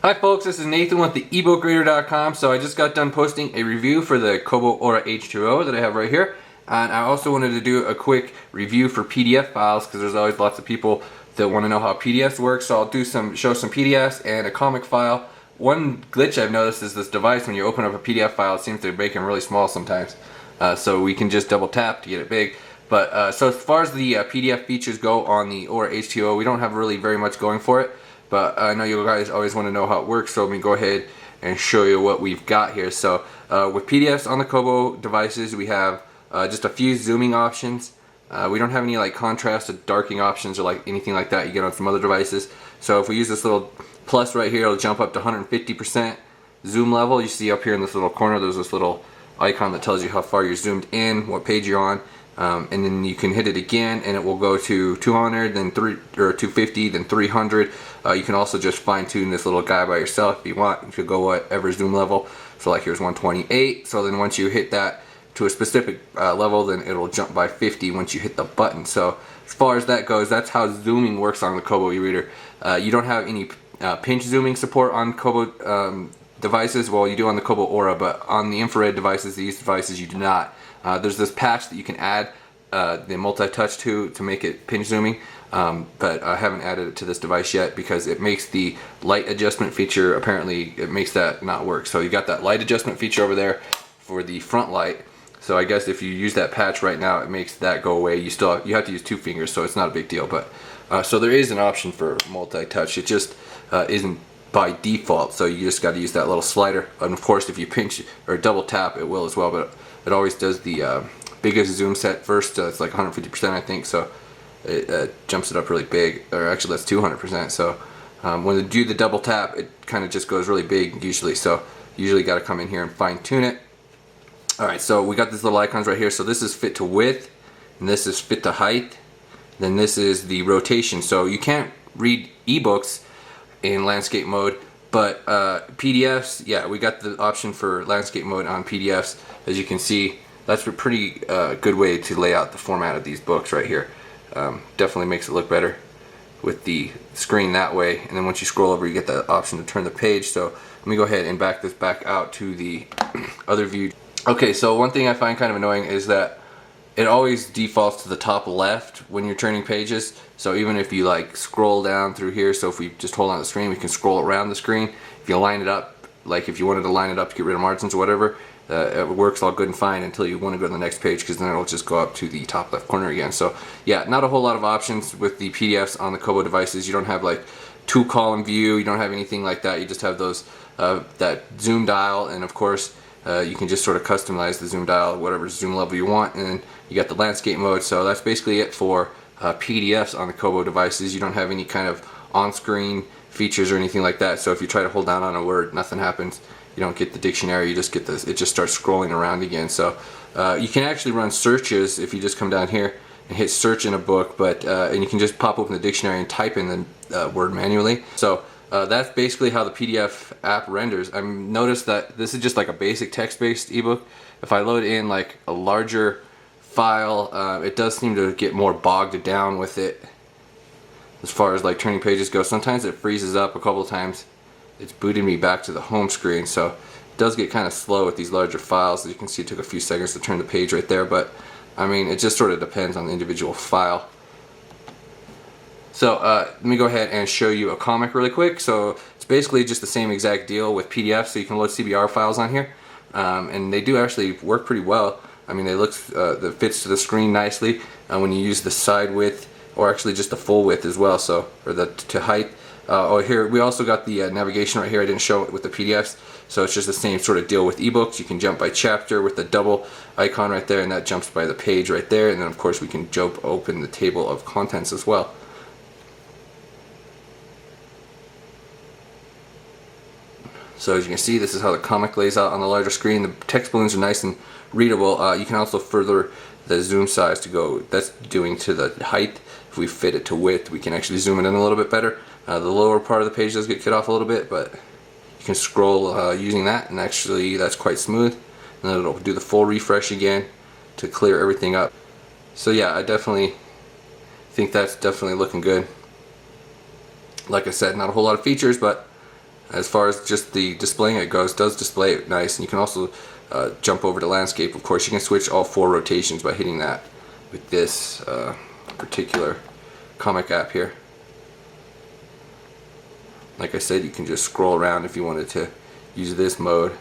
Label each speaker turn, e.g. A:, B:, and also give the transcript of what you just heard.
A: Hi folks, this is Nathan with the ebookreader.com. So I just got done posting a review for the Kobo Aura H2O that I have right here. And I also wanted to do a quick review for PDF files because there's always lots of people that want to know how PDFs work. So I'll show some PDFs and a comic file. One glitch I've noticed is this device, when you open up a PDF file, it seems to make them really small sometimes. So we can just double tap to get it big. But so as far as the PDF features go on the Aura H2O, we don't have really very much going for it. But I know you guys always want to know how it works, so let me go ahead and show you what we've got here. So with PDFs on the Kobo devices, we have just a few zooming options. We don't have any like contrast or darkening options or like anything like that you get on some other devices. So if we use this little plus right here, it'll jump up to 150% zoom level. You see up here in this little corner, there's this little icon that tells you how far you're zoomed in, what page you're on. And then you can hit it again and it will go to 200, then 250, then 300. You can also just fine tune this little guy by yourself if you want. You could go whatever zoom level. So like here's 128. So then once you hit that to a specific level, then it'll jump by 50 once you hit the button. So as far as that goes, that's how zooming works on the Kobo e-reader. You don't have any pinch zooming support on Kobo devices. Well, you do on the Kobo Aura, but on the infrared devices, these devices, you do not. There's this patch that you can add the multi-touch to make it pinch zooming, but I haven't added it to this device yet because it makes the light adjustment feature, apparently it makes that not work. So you got that light adjustment feature over there for the front light. So I guess if you use that patch right now, it makes that go away. You have to use 2 fingers, so it's not a big deal. But so there is an option for multi-touch. It just isn't by default, so you just got to use that little slider. And of course, if you pinch or double tap, it will as well. But it always does the biggest zoom set first. It's like 150%, I think. So it jumps it up really big, or actually that's 200%. So when you do the double tap, it kind of just goes really big usually. So you usually got to come in here and fine tune it. All right, so we got these little icons right here. So this is fit to width, and this is fit to height. Then this is the rotation. So you can't read ebooks in landscape mode, but PDFs, yeah, we got the option for landscape mode on PDFs. As you can see, that's a pretty good way to lay out the format of these books right here. Definitely makes it look better with the screen that way. And then once you scroll over, you get the option to turn the page. So let me go ahead and back this back out to the other view. Okay, so one thing I find kind of annoying is that it always defaults to the top left when you're turning pages. So even if you like scroll down through here, so if we just hold on the screen, we can scroll around the screen. If you line it up, like if you wanted to line it up to get rid of margins or whatever, it works all good and fine until you want to go to the next page, because then it'll just go up to the top left corner again. So yeah, not a whole lot of options with the PDFs on the Kobo devices. You don't have like 2-column view, you don't have anything like that. You just have those that zoom dial, and of course you can just sort of customize the zoom dial, whatever zoom level you want, and then you got the landscape mode. So that's basically it for PDFs on the Kobo devices. You don't have any kind of on-screen features or anything like that. So if you try to hold down on a word, nothing happens. You don't get the dictionary, you just get this, it just starts scrolling around again. So you can actually run searches if you just come down here and hit search in a book, but and you can just pop open the dictionary and type in the word manually. So that's basically how the PDF app renders. I noticed that this is just like a basic text-based ebook. If I load in like a larger file, it does seem to get more bogged down with it as far as like turning pages go. Sometimes it freezes up. A couple of times it's booted me back to the home screen, so it does get kind of slow with these larger files. As you can see, it took a few seconds to turn the page right there, but I mean, it just sort of depends on the individual file. So let me go ahead and show you a comic really quick. So it's basically just the same exact deal with PDF. So you can load CBR files on here, and they do actually work pretty well. I mean, it fits to the screen nicely when you use the side width, or actually just the full width as well. So, or the to height. Oh, here we also got the navigation right here. I didn't show it with the PDFs, so it's just the same sort of deal with ebooks. You can jump by chapter with the double icon right there, and that jumps by the page right there. And then of course we can jump open the table of contents as well. So as you can see, this is how the comic lays out on the larger screen. The text balloons are nice and readable. You can also further the zoom size to go, that's doing to the height. If we fit it to width, we can actually zoom it in a little bit better. The lower part of the page does get cut off a little bit, but you can scroll using that, and actually that's quite smooth. And then it'll do the full refresh again to clear everything up. So yeah, I definitely think that's definitely looking good. Like I said, not a whole lot of features, but As far as just the displaying it goes, it does display it nice, and you can also jump over to landscape. Of course, you can switch all 4 rotations by hitting that with this particular comic app here. Like I said, you can just scroll around if you wanted to use this mode.